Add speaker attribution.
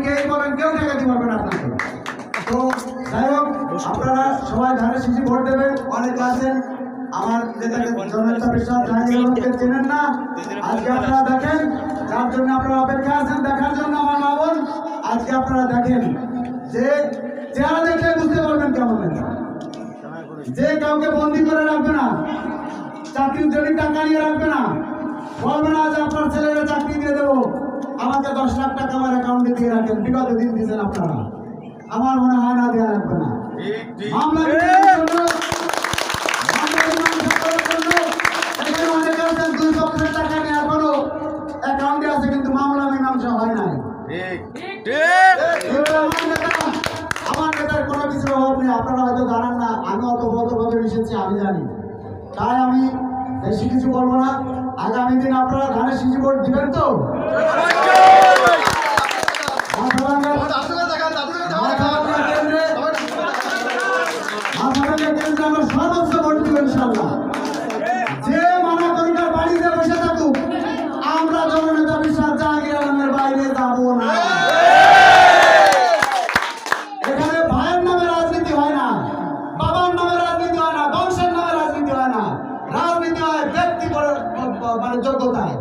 Speaker 1: যেই বলেন কেউ ঠেকাতে পারবে না আপনাকে। তো যাই হোক, আপনারা সবাই ধানের শীষে ভোট দেবেন। অনেকে আছেন আমার নেতাকে জননেতা বিশ্বাস জাহাঙ্গীরকে চেনেন না, আজকে আপনারা দেখেন, যার জন্য আপনারা অপেক্ষা আছেন দেখার জন্য আমার মা বোন, আজকে আপনারা দেখেন যে চেহারা দেখলে বুঝতে পারবেন কেমন নেতা। যে কাউকে বন্দি করে রাখবে না, চাকরির জন্য টাকা নিয়ে রাখবে না, বলবে না যে আপনার ছেলেরা চাকরি দিয়ে দেবো, আমাকে 10 লাখ টাকা আমার অ্যাকাউন্টে দিয়ে রাখেন, বিগত দিন দিয়েছেন আপনারা, আমার মনে হয় না দেওয়া রাখবে না। মামলা দুই পক্ষের টাকা নিয়ে এখনো অ্যাকাউন্টে আছে, কিন্তু মামলা মীমাংসা হয় নাই। আমার নেতার কোনো কিছুর অভাব নেই, আপনারা হয়তো জানান না, আমি অত বদ্ধভাবে মিশেছি আমি জানি, তাই আমি বেশি কিছু বলবো না। আগামী দিন আপনারা ধানের শীষে ভোট দিবেন তো? আমরা সর্বোচ্চ ভোট দিব ইনশাল্লাহ। যে মানা করিকার বাড়িতে বসে থাকুক, আমরা জননেতা বিশ্বাস জাহাঙ্গীর আলমের বাইরে যাব না। এখানে ভাইয়ের নামে রাজনীতি হয় না, বাবার নামে রাজনীতি হয় না, বংশের নামে রাজনীতি হয় না, রাজনীতি হয় ব্যক্তি মানে যোগ্যতায়।